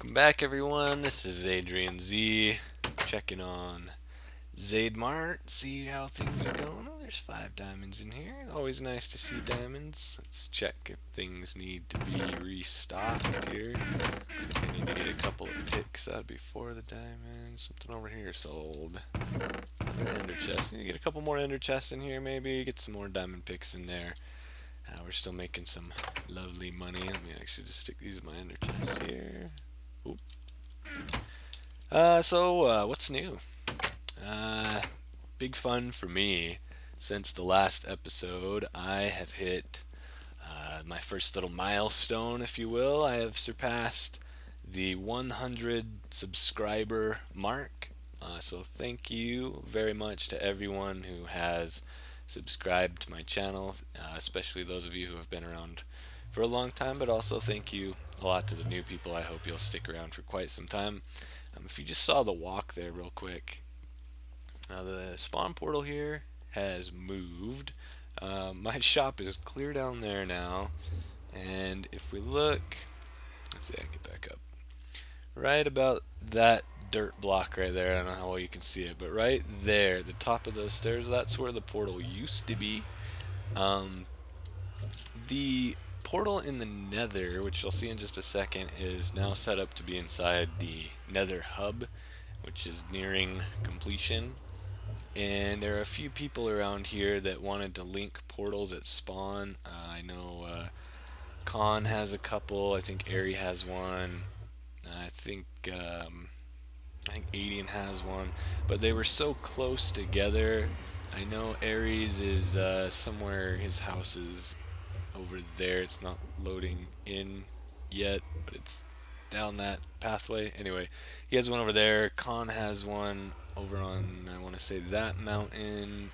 Welcome back, everyone. This is Adrian Z, checking on ZadeMart, see how things are going. Oh, there's 5 diamonds in here. Always nice to see diamonds. Let's check if things need to be restocked here. Looks like I need to get a couple of picks. That'd be 4 of the diamonds. Something over here sold. Another ender chest. Need to get a couple more ender chests in here, maybe. Get some more diamond picks in there. We're still making some lovely money. Let me actually just stick these in my ender chests here. Oop. What's new? Big fun for me. Since the last episode, I have hit my first little milestone, if you will. I have surpassed the 100 subscriber mark. So thank you very much to everyone who has subscribed to my channel, especially those of you who have been around for a long time, but also thank you a lot to the new people. I hope you'll stick around for quite some time. If you just saw the walk there real quick, the spawn portal here has moved. My shop is clear down there now, and if we look, let's see, I can get back up. Right about that dirt block right there, I don't know how well you can see it, but right there, the top of those stairs, that's where the portal used to be. The portal in the nether, which you'll see in just a second, is now set up to be inside the nether hub, which is nearing completion. And there are a few people around here that wanted to link portals at spawn. I know Khan has a couple, I think Ari has one, I think Aiden has one, but they were so close together. I know Aries is somewhere, his house is over there. It's not loading in yet, but it's down that pathway. Anyway, he has one over there. Khan has one over on, I want to say, that mountain.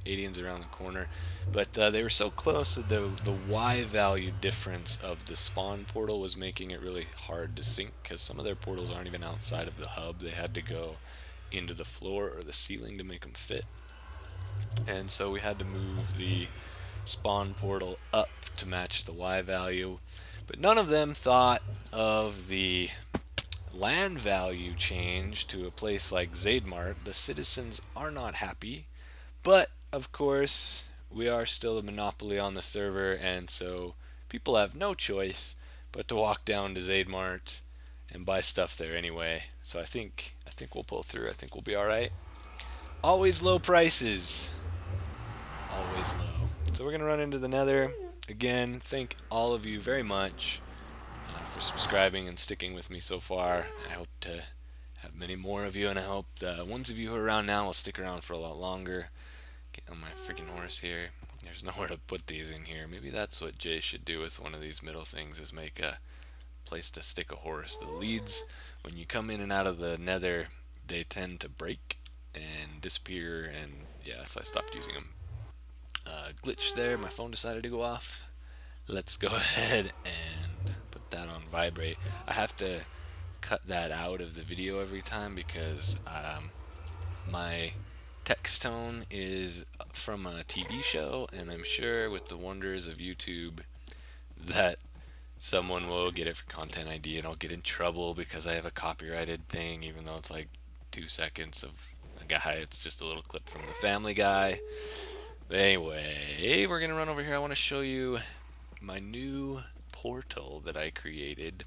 Adian's around the corner. But they were so close that the Y value difference of the spawn portal was making it really hard to sync, because some of their portals aren't even outside of the hub. They had to go into the floor or the ceiling to make them fit. And so we had to move the spawn portal up to match the Y value. But none of them thought of the land value change to a place like ZadeMart. The citizens are not happy, but of course we are still a monopoly on the server, and so people have no choice but to walk down to ZadeMart and buy stuff there anyway. So I think we'll pull through. I think we'll be all right. Always low prices. Always low. So we're gonna run into the nether again. Thank all of you very much for subscribing and sticking with me so far. I hope to have many more of you, and I hope the ones of you who are around now will stick around for a lot longer. Get on my freaking horse here. There's nowhere to put these in here. Maybe that's what Jay should do with one of these middle things, is make a place to stick a horse. The leads, when you come in and out of the nether, they tend to break and disappear, and yeah, so I stopped using them. Glitch there, my phone decided to go off. Let's go ahead and put that on vibrate. I have to cut that out of the video every time because my text tone is from a TV show, and I'm sure with the wonders of YouTube that someone will get it for content ID and I'll get in trouble because I have a copyrighted thing, even though it's like 2 seconds of a guy. It's just a little clip from the Family Guy. But anyway, we're gonna run over here. I want to show you my new portal that I created.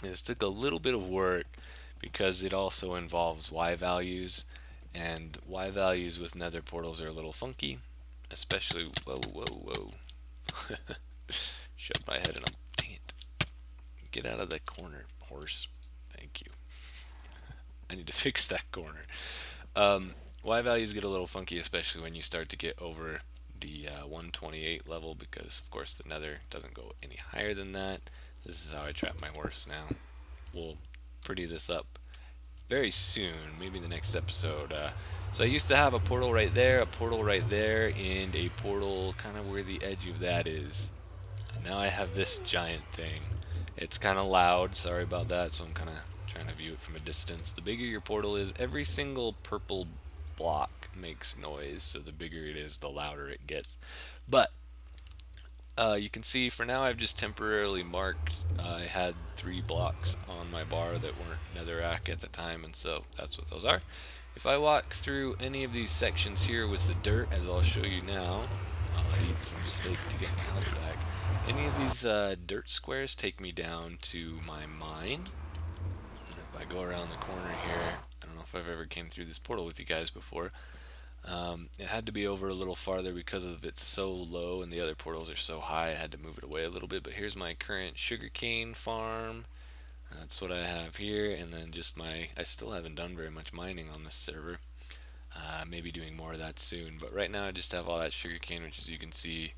This took a little bit of work because it also involves Y values, and Y values with nether portals are a little funky, especially, whoa. Shoved my head in a, dang it. Get out of the corner, horse. Thank you. I need to fix that corner. Y values get a little funky, especially when you start to get over the 128 level, because of course the nether doesn't go any higher than that. This is how I trap my horse now. We'll pretty this up very soon, maybe in the next episode. So I used to have a portal right there, a portal right there, and a portal kind of where the edge of that is. And now I have this giant thing. It's kind of loud, sorry about that, so I'm kind of trying to view it from a distance. The bigger your portal is, every single purple block makes noise, so the bigger it is, the louder it gets. But You can see for now I've just temporarily marked, I had 3 blocks on my bar that weren't netherrack at the time, and so that's what those are. If I walk through any of these sections here with the dirt, as I'll show you now, I'll eat some steak to get my health back. Any of these dirt squares take me down to my mine. And if I go around the corner here, I don't know if I've ever came through this portal with you guys before. It had to be over a little farther because of it's so low and the other portals are so high. I had to move it away a little bit, but here's my current sugarcane farm. That's what I have here, and then just I still haven't done very much mining on this server. Maybe doing more of that soon, but right now I just have all that sugarcane, which as you can see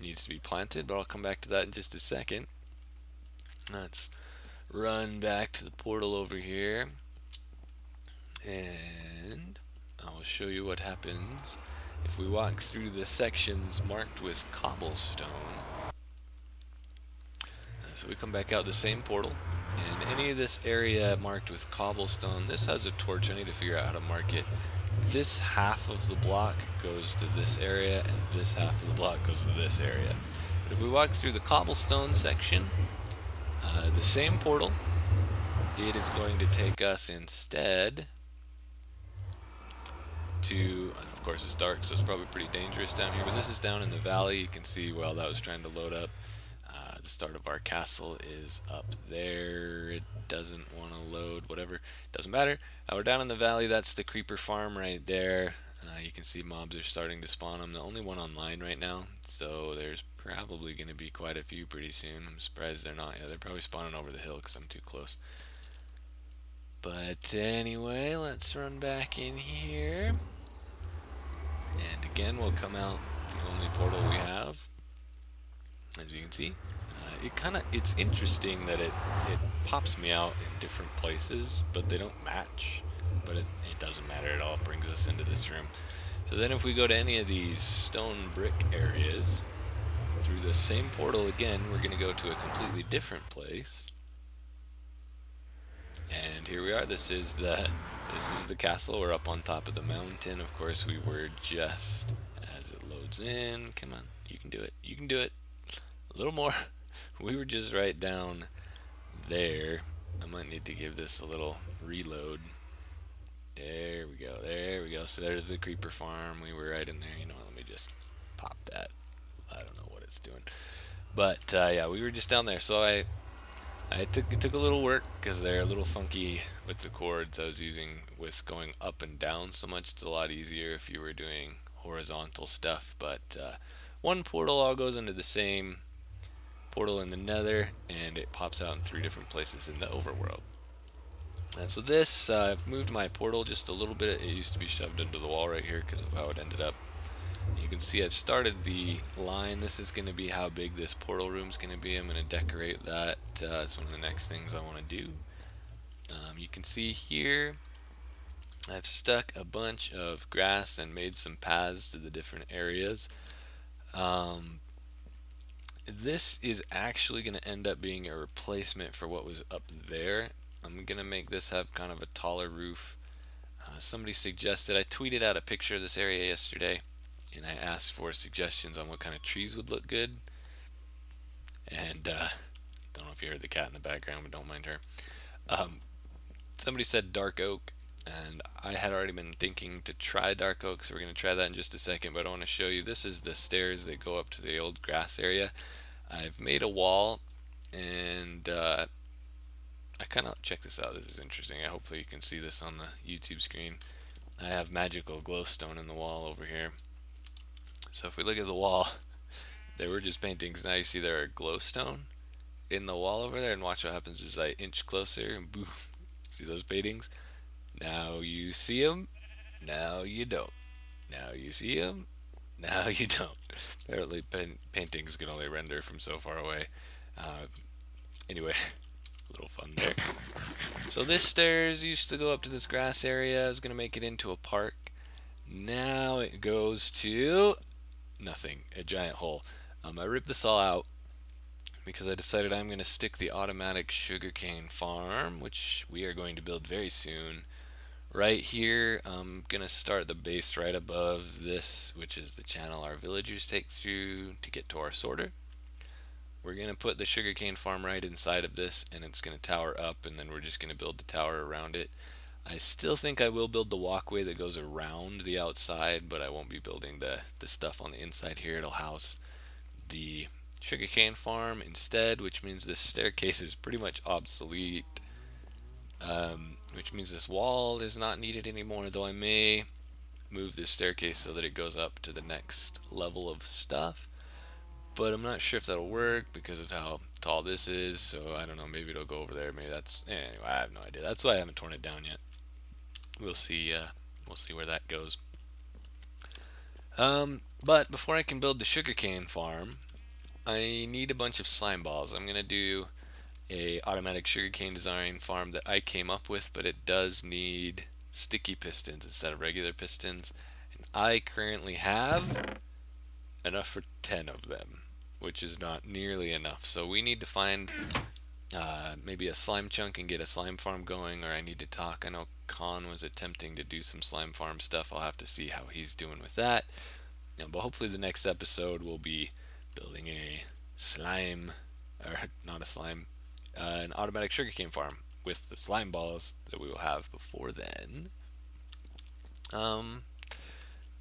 needs to be planted, but I'll come back to that in just a second. Let's run back to the portal over here, and I will show you what happens if we walk through the sections marked with cobblestone. So we come back out the same portal, and any of this area marked with cobblestone, this has a torch. I need to figure out how to mark it. This half of the block goes to this area, and this half of the block goes to this area. But if we walk through the cobblestone section, the same portal, it is going to take us instead to, of course it's dark, so it's probably pretty dangerous down here, but this is down in the valley. You can see while that was trying to load up, the start of our castle is up there. It doesn't want to load, whatever, doesn't matter. We're down in the valley. That's the creeper farm right there. You can see mobs are starting to spawn. I'm the only one online right now, so there's probably going to be quite a few pretty soon. I'm surprised they're not. Yeah, they're probably spawning over the hill because I'm too close. But anyway, let's run back in here. And again, we'll come out the only portal we have, as you can see. It's interesting that it pops me out in different places, but they don't match. But it doesn't matter at all. It brings us into this room. So then if we go to any of these stone brick areas, through the same portal again, we're going to go to a completely different place. And here we are. This is the castle. We're up on top of the mountain. Of course, we were just as it loads in. Come on, you can do it. You can do it. A little more. We were just right down there. I might need to give this a little reload. There we go. There we go. So there's the creeper farm. We were right in there. You know what? Let me just pop that. I don't know what it's doing. But yeah, we were just down there. So it took a little work because they're a little funky with the cords I was using with going up and down so much. It's a lot easier if you were doing horizontal stuff. But one portal all goes into the same portal in the nether, and it pops out in 3 different places in the overworld. And so this, I've moved my portal just a little bit. It used to be shoved into the wall right here because of how it ended up. You can see I've started the line. This is going to be how big this portal room is going to be. I'm going to decorate that. It's one of the next things I want to do. You can see here I've stuck a bunch of grass and made some paths to the different areas. This is actually going to end up being a replacement for what was up there. I'm going to make this have kind of a taller roof. Somebody suggested, I tweeted out a picture of this area yesterday, and I asked for suggestions on what kind of trees would look good. And don't know if you heard the cat in the background, but don't mind her. Somebody said dark oak, and I had already been thinking to try dark oak, so we're going to try that in just a second. But I want to show you, this is the stairs that go up to the old grass area. I've made a wall, and I kind of, check this out, this is interesting. Hopefully you can see this on the YouTube screen. I have magical glowstone in the wall over here. So if we look at the wall, they were just paintings. Now you see there are glowstone in the wall over there, and watch what happens as I inch closer, and boom, see those paintings? Now you see them, now you don't. Now you see them, now you don't. Apparently paintings can only render from so far away. Anyway, a little fun there. So this stairs used to go up to this grass area. I was going to make it into a park. Now it goes to nothing, a giant hole. I ripped this all out because I decided I'm going to stick the automatic sugarcane farm, which we are going to build very soon, right here. I'm going to start the base right above this, which is the channel our villagers take through to get to our sorter. we're going to put the sugarcane farm right inside of this, and it's going to tower up, and then we're just going to build the tower around it. I still think I will build the walkway that goes around the outside, but I won't be building the stuff on the inside here. It'll house the sugarcane farm instead, which means this staircase is pretty much obsolete, which means this wall is not needed anymore, though I may move this staircase so that it goes up to the next level of stuff. But I'm not sure if that'll work because of how tall this is, so I don't know, maybe it'll go over there, maybe that's, anyway, I have no idea. That's why I haven't torn it down yet. We'll see where that goes. But before I can build the sugarcane farm, I need a bunch of slime balls. I'm gonna do a automatic sugarcane design farm that I came up with, but it does need sticky pistons instead of regular pistons, and I currently have enough for 10 of them, which is not nearly enough. So we need to find maybe a slime chunk and get a slime farm going, or I need to talk. I know Khan was attempting to do some slime farm stuff. I'll have to see how he's doing with that. But hopefully the next episode will be building a slime, or not a slime, an automatic sugarcane farm with the slime balls that we will have before then.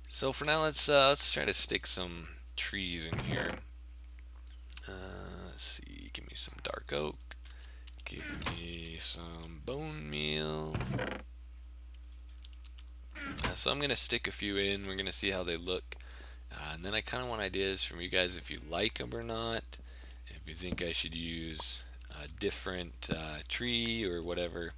So for now, let's try to stick some trees in here. Let's see. Give me some dark oak. Give me some bone meal. So I'm gonna stick a few in. We're gonna see how they look, and then I kind of want ideas from you guys if you like them or not. If you think I should use a different tree or whatever.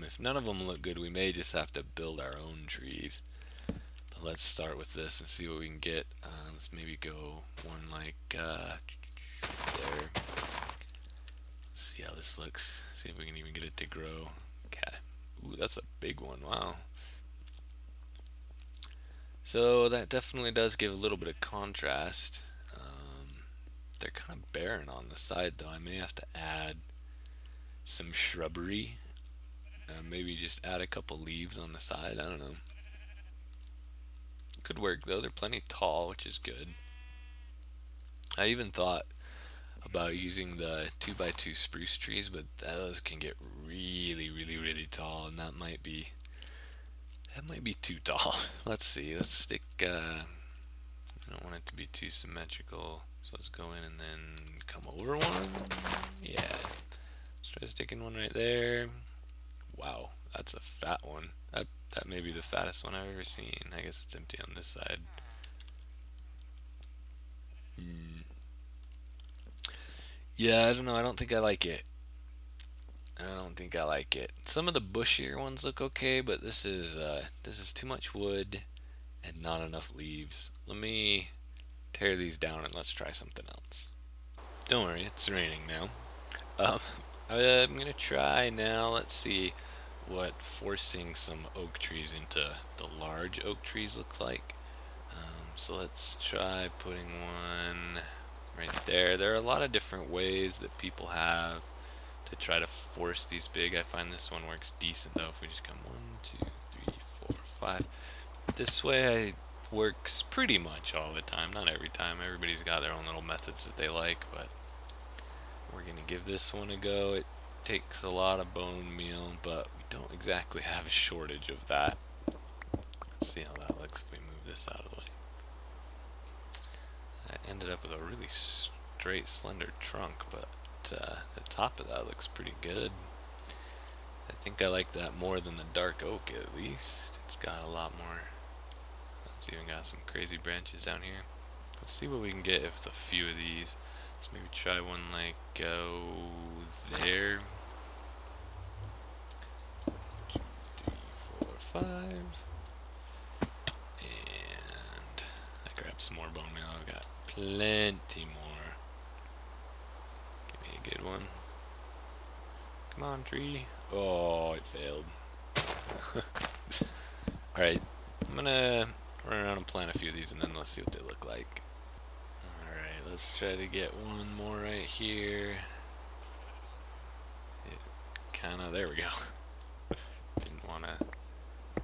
If none of them look good, we may just have to build our own trees. But let's start with this and see what we can get. Let's maybe go one like there. See how this looks. See if we can even get it to grow. Okay. Ooh, that's a big one. Wow. So that definitely does give a little bit of contrast. They're kind of barren on the side, though. I may have to add some shrubbery. Maybe just add a couple leaves on the side. I don't know. Could work, though. They're plenty tall, which is good. I even thought about using the 2x2 spruce trees, but those can get really tall, and that might be too tall. Let's see. Let's stick. I don't want it to be too symmetrical, so let's go in and then come over one. Yeah. Let's try sticking one right there. Wow, that's a fat one. That may be the fattest one I've ever seen. I guess it's empty on this side. Yeah, I don't know. I don't think I like it. Some of the bushier ones look okay, but this is too much wood and not enough leaves. Let me tear these down and let's try something else. Don't worry, it's raining now. I'm gonna try now. Let's see what forcing some oak trees into the large oak trees look like. So let's try putting one right there. There are a lot of different ways that people have to try to force these big. I find this one works decent though. If we just come 1, 2, 3, 4, 5. This way works pretty much all the time. Not every time. Everybody's got their own little methods that they like, but we're gonna give this one a go. It takes a lot of bone meal, but we don't exactly have a shortage of that. Let's see how that looks if we move this out of the way. I ended up with a really straight, slender trunk, but the top of that looks pretty good. I think I like that more than the dark oak, at least. It's got a lot more. It's even got some crazy branches down here. Let's see what we can get with a few of these. Let's maybe try one like there. 1, 2, 3, 4, 5. And I grabbed some more bone meal. I've got plenty more. Give me a good one. Come on, tree. Oh, it failed. Alright, I'm gonna run around and plant a few of these and then let's see what they look like. Alright, let's try to get one more right here. There we go. Didn't want to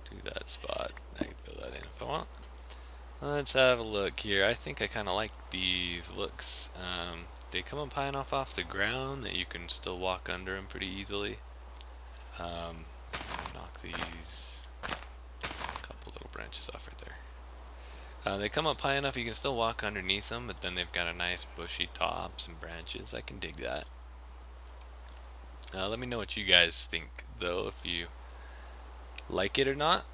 do that spot. I can fill that in if I want. Let's have a look here. I think I kind of like these looks. they come up high enough off the ground that you can still walk under them pretty easily. Knock these couple little branches off right there. They come up high enough you can still walk underneath them, but then they've got a nice bushy tops and branches. I can dig that. Let me know what you guys think, though, if you like it or not.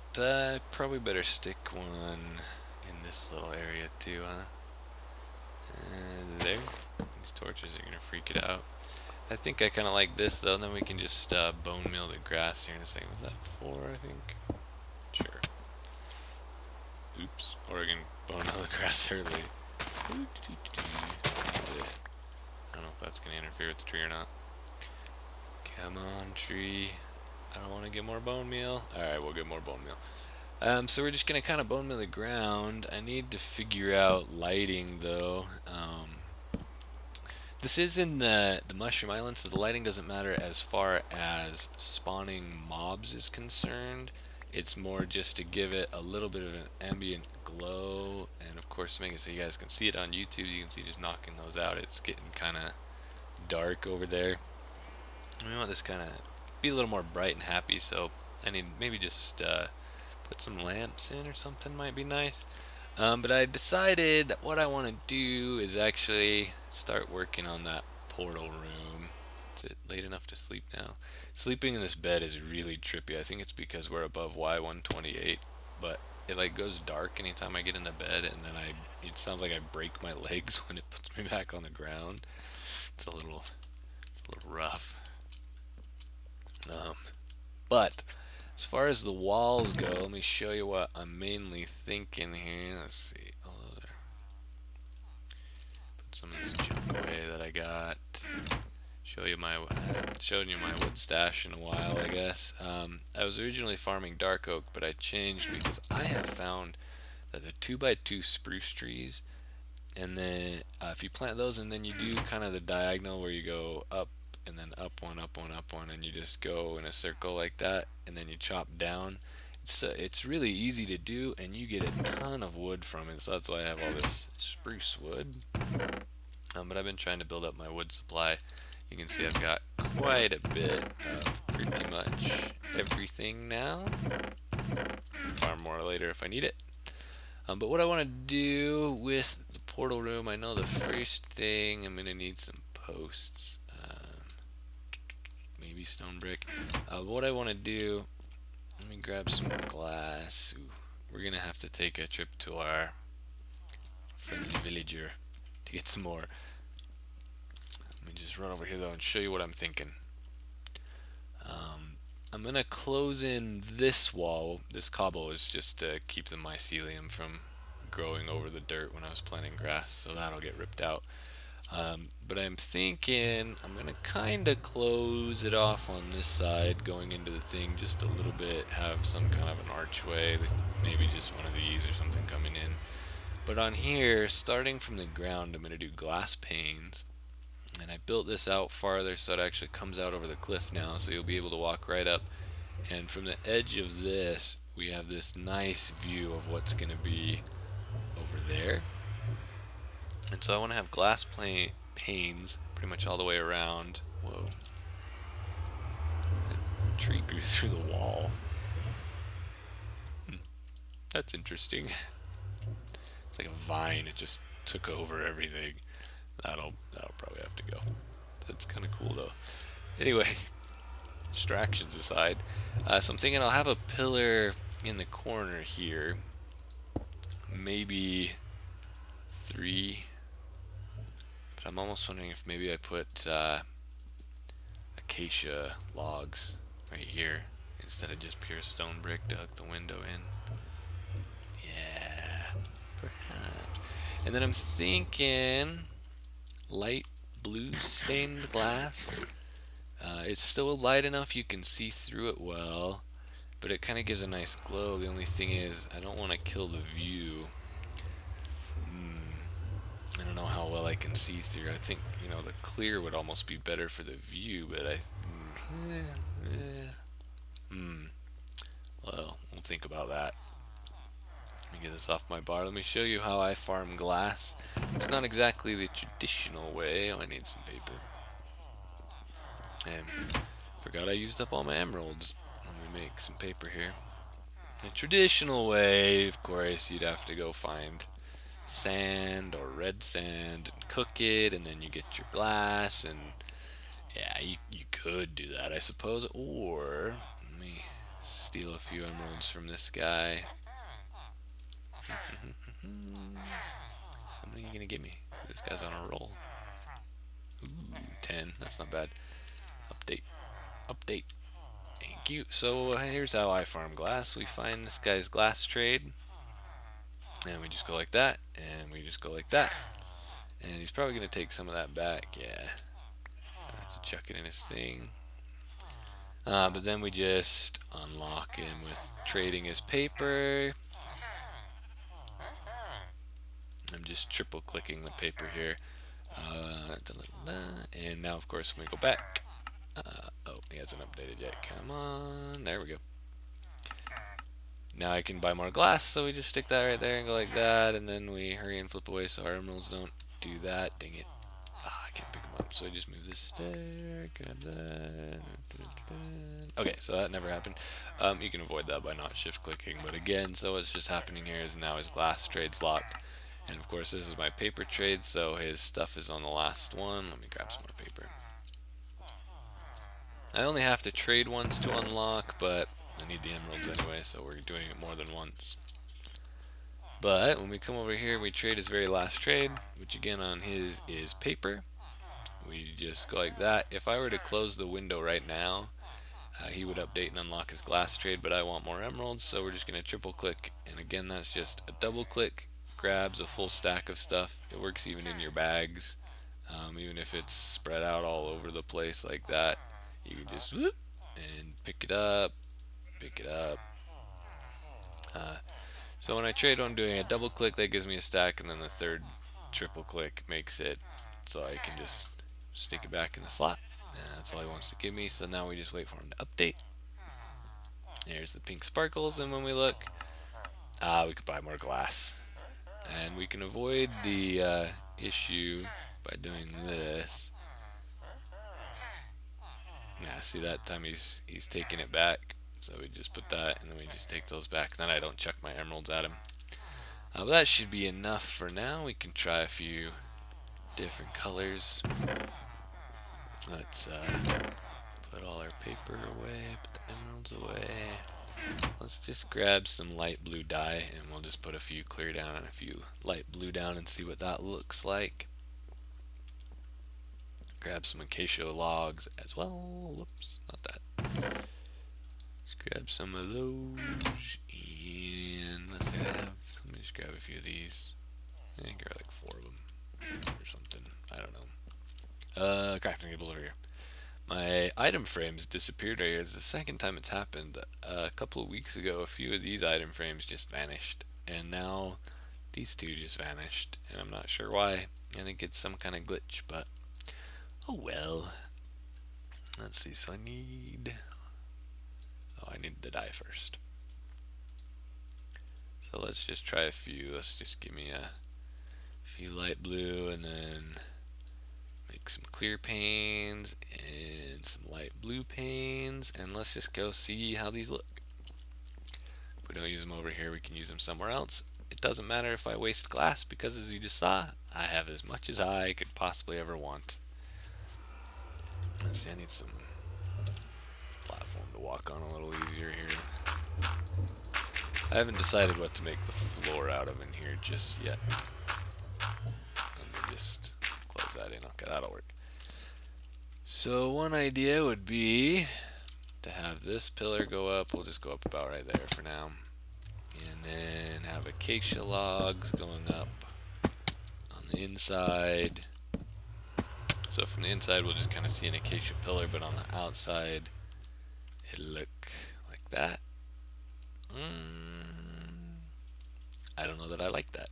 Probably better stick one in this little area too, huh? And there. These torches are gonna freak it out. I think I kind of like this though. And then we can just bone meal the grass here in a second. Was that 4? I think. Sure. Oops. Or we can bone meal the grass early. I don't know if that's gonna interfere with the tree or not. Come on, tree. I don't want to get more bone meal. Alright, we'll get more bone meal. So we're just going to kind of bone meal the ground. I need to figure out lighting, though. This is in the Mushroom Island, so the lighting doesn't matter as far as spawning mobs is concerned. It's more just to give it a little bit of an ambient glow, and of course make it so you guys can see it on YouTube. You can see just knocking those out. It's getting kind of dark over there. We want this kind of be a little more bright and happy, so I need maybe just put some lamps in or something might be nice. But I decided that what I want to do is actually start working on that portal room. Is it late enough to sleep now? Sleeping in this bed is really trippy. I think it's because we're above Y128, but it like goes dark anytime I get into bed, and then it sounds like I break my legs when it puts me back on the ground. It's a little rough. But as far as the walls go, let me show you what I'm mainly thinking here. Let's see. Oh, there. Put some of this junk away that I got. Showing you my wood stash in a while, I guess. I was originally farming dark oak, but I changed because I have found that the 2x2 spruce trees, and then if you plant those and then you do kind of the diagonal where you go up and then up one, up one, up one, and you just go in a circle like that, and then you chop down. It's really easy to do, and you get a ton of wood from it, so that's why I have all this spruce wood. But I've been trying to build up my wood supply. You can see I've got quite a bit of pretty much everything now. Farm more later if I need it. But what I want to do with the portal room, I know the first thing I'm going to need some posts. Maybe stone brick. What I want to do, let me grab some glass. Ooh, we're going to have to take a trip to our friendly villager to get some more. Let me just run over here though and show you what I'm thinking. I'm going to close in this wall. This cobble is just to keep the mycelium from growing over the dirt when I was planting grass, so that'll get ripped out. But I'm thinking I'm going to kind of close it off on this side going into the thing just a little bit, have some kind of an archway, maybe just one of these or something coming in. But on here, starting from the ground, I'm going to do glass panes. And I built this out farther so it actually comes out over the cliff now, so you'll be able to walk right up. And from the edge of this, we have this nice view of what's going to be over there. And so I want to have glass panes pretty much all the way around. Whoa. That tree grew through the wall. That's interesting. It's like a vine, it just took over everything. That'll probably have to go. That's kind of cool though. Anyway, distractions aside, so I'm thinking I'll have a pillar in the corner here. Maybe 3. But I'm almost wondering if maybe I put acacia logs right here instead of just pure stone brick to hook the window in. Yeah, perhaps. And then I'm thinking light blue stained glass. It's still light enough you can see through it well, but it kind of gives a nice glow. The only thing is I don't want to kill the view. I don't know how well I can see through. I think, you know, the clear would almost be better for the view, but well, we'll think about that. Let me get this off my bar. Let me show you how I farm glass. It's not exactly the traditional way. Oh, I need some paper. And forgot I used up all my emeralds. Let me make some paper here. The traditional way, of course, you'd have to go find sand or red sand and cook it, and then you get your glass, and yeah, you could do that, I suppose. Or let me steal a few emeralds from this guy. How many are you gonna give me? This guy's on a roll. Ooh, 10. That's not bad. Update. Update. Thank you. So here's how I farm glass. We find this guy's glass trade, and we just go like that, and we just go like that. And he's probably gonna take some of that back. Yeah. I have to chuck it in his thing. But then we just unlock him with trading his paper. I'm just triple clicking the paper here. And now, of course, when we go back, oh, he hasn't updated yet. Come on, there we go. Now I can buy more glass, so we just stick that right there and go like that, and then we hurry and flip away so our emeralds don't do that. Dang it. I can't pick them up, so I just move this stair, grab that. Okay, so that never happened. You can avoid that by not shift clicking, but again, so what's just happening here is now his glass trade's locked. And of course, this is my paper trade, so his stuff is on the last one. Let me grab some more paper. I only have to trade once to unlock, but I need the emeralds anyway, so we're doing it more than once. But when we come over here, we trade his very last trade, which again on his is paper. We just go like that. If I were to close the window right now, he would update and unlock his glass trade, but I want more emeralds, so we're just going to triple click. And again, that's just a double click, grabs a full stack of stuff. It works even in your bags, even if it's spread out all over the place like that. You can just whoop and pick it up, pick it up. So when I trade, I'm doing a double click, that gives me a stack, and then the third triple click makes it so I can just stick it back in the slot. And that's all he wants to give me, so now we just wait for him to update. There's the pink sparkles, and when we look, we could buy more glass. And we can avoid the issue by doing this. Yeah, see, that time he's taking it back. So we just put that, and then we just take those back. Then I don't chuck my emeralds at him. But that should be enough for now. We can try a few different colors. Let's put all our paper away, put the emeralds away. Let's just grab some light blue dye, and we'll just put a few clear down and a few light blue down and see what that looks like. Grab some acacia logs as well. Whoops, not that. Let's grab some of those, and let's see, let me just grab a few of these. I think there are like 4 of them or something. I don't know. Crafting tables over here. My item frames disappeared right here. It's the second time it's happened. A couple of weeks ago, a few of these item frames just vanished, and now these two just vanished, and I'm not sure why. I think it's some kind of glitch, but oh well. Let's see, so I need the dye first. So let's just try a few. Let's just give me a few light blue, and then make some clear panes and some light blue panes, and let's just go see how these look. If we don't use them over here, we can use them somewhere else. It doesn't matter if I waste glass, because as you just saw, I have as much as I could possibly ever want. Let's see, I need some platform to walk on a little easier here. I haven't decided what to make the floor out of in here just yet. Let me just close that in. Okay, that'll work. So one idea would be to have this pillar go up. We'll just go up about right there for now. And then have acacia logs going up on the inside. So from the inside, we'll just kind of see an acacia pillar, but on the outside, it'll look like that. I don't know that I like that.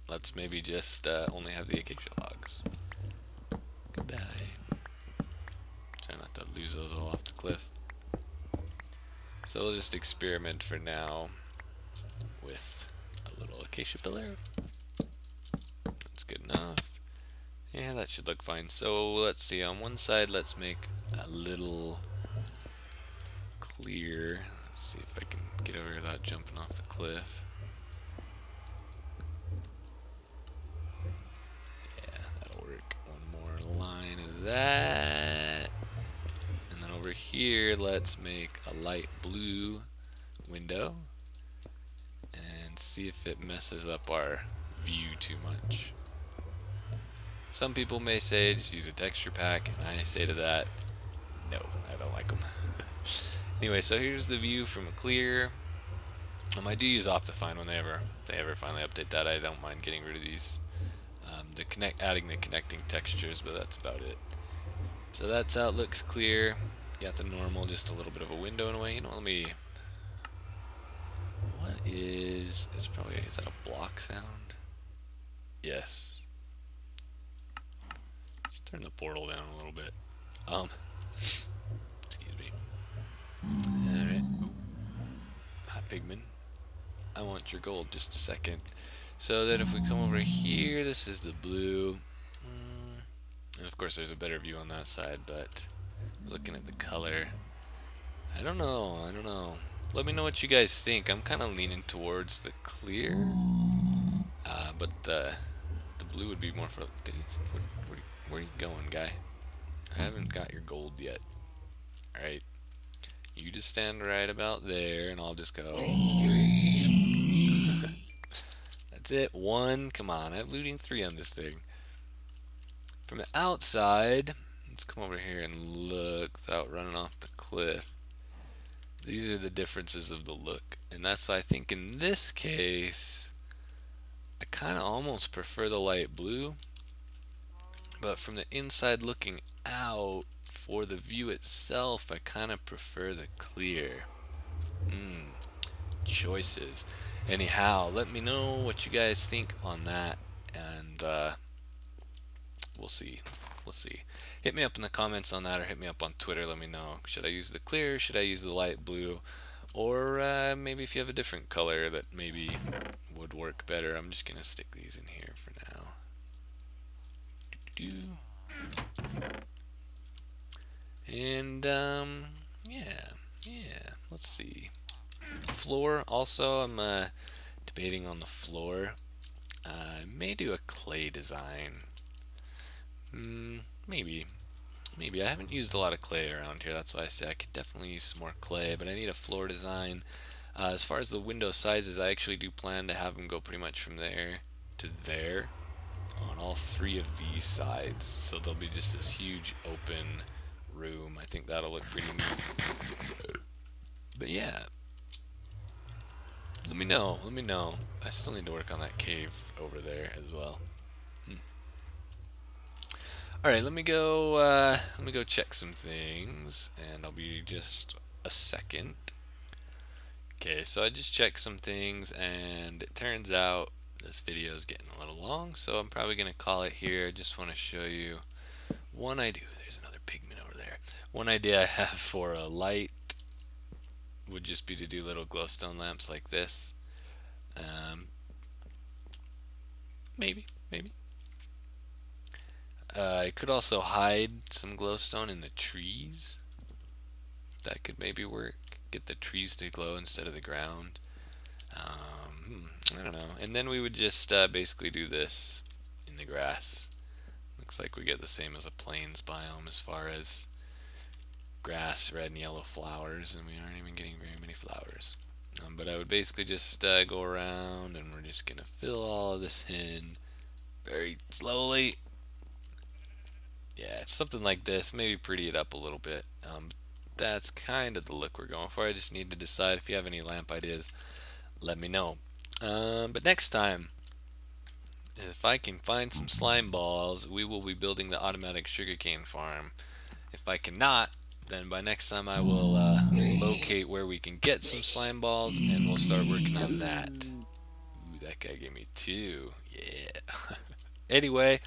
Let's maybe just only have the acacia logs. Goodbye. Try not to lose those all off the cliff. So we'll just experiment for now with a little acacia pillar. Yeah, that should look fine. So let's see, on one side let's make a little clear. Let's see if I can get over without jumping off the cliff. Yeah, that'll work. One more line of that. And then over here, let's make a light blue window and see if it messes up our view too much. Some people may say just use a texture pack, and I say to that, no, I don't like them. Anyway, so here's the view from a clear. I do use Optifine when they ever finally update that. I don't mind getting rid of these, adding the connecting textures, but that's about it. So that's how it looks clear. You got the normal, just a little bit of a window in a way. You know, let me. What is? It's probably, is that a block sound? Yes. Let's turn the portal down a little bit. Excuse me. All right. Hi, Pigman. I want your gold. Just a second. So then, if we come over here, this is the blue. And of course, there's a better view on that side, but looking at the color, I don't know. Let me know what you guys think. I'm kind of leaning towards the clear, but the blue would be more for. Where are you going, guy? I haven't got your gold yet. All right, you just stand right about there, and I'll just go. That's it. One. Come on, I have looting 3 on this thing. From the outside, let's come over here and look without running off the cliff. These are the differences of the look, and that's why I think in this case I kind of almost prefer the light blue, but from the inside looking out for the view itself, I kind of prefer the clear. Choices. Anyhow, let me know what you guys think on that, and we'll see. Hit me up in the comments on that, or hit me up on Twitter. Let me know. Should I use the clear? Should I use the light blue? Or maybe if you have a different color that maybe would work better. I'm just gonna stick these in here for now. And yeah. Let's see. Floor. Also, I'm debating on the floor. I may do a clay design. Maybe. I haven't used a lot of clay around here. That's why I say I could definitely use some more clay, but I need a floor design. As far as the window sizes, I actually do plan to have them go pretty much from there to there on all 3 of these sides. So there'll be just this huge open room. I think that'll look pretty neat. But yeah. Let me know. I still need to work on that cave over there as well. Alright, let me go check some things, and I'll be just a second. Okay, so I just checked some things, and it turns out this video is getting a little long, so I'm probably going to call it here. I just want to show you one idea. There's another pigment over there. One idea I have for a light would just be to do little glowstone lamps like this. Maybe. I could also hide some glowstone in the trees. That could maybe work. Get the trees to glow instead of the ground. I don't know. And then we would just basically do this in the grass. Looks like we get the same as a plains biome as far as grass, red and yellow flowers, and we aren't even getting very many flowers. But I would basically just go around, and we're just going to fill all of this in very slowly. Yeah, something like this. Maybe pretty it up a little bit. That's kind of the look we're going for. I just need to decide. If you have any lamp ideas, let me know. But next time, if I can find some slime balls, we will be building the automatic sugarcane farm. If I cannot, then by next time I will locate where we can get some slime balls, and we'll start working on that. Ooh, that guy gave me 2. Yeah. Anyway,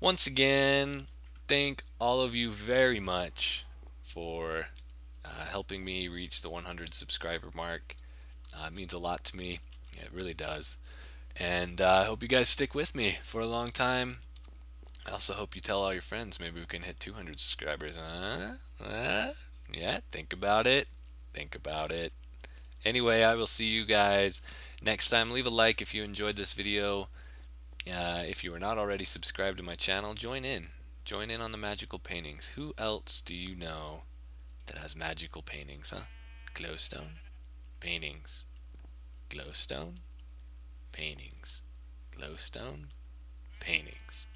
once again, thank all of you very much for helping me reach the 100 subscriber mark. It means a lot to me. Yeah, it really does. And I hope you guys stick with me for a long time. I also hope you tell all your friends. Maybe we can hit 200 subscribers. Yeah, think about it. Think about it. Anyway, I will see you guys next time. Leave a like if you enjoyed this video. If you are not already subscribed to my channel, join in. Join in on the magical paintings. Who else do you know that has magical paintings, huh? Glowstone paintings. Glowstone paintings. Glowstone paintings.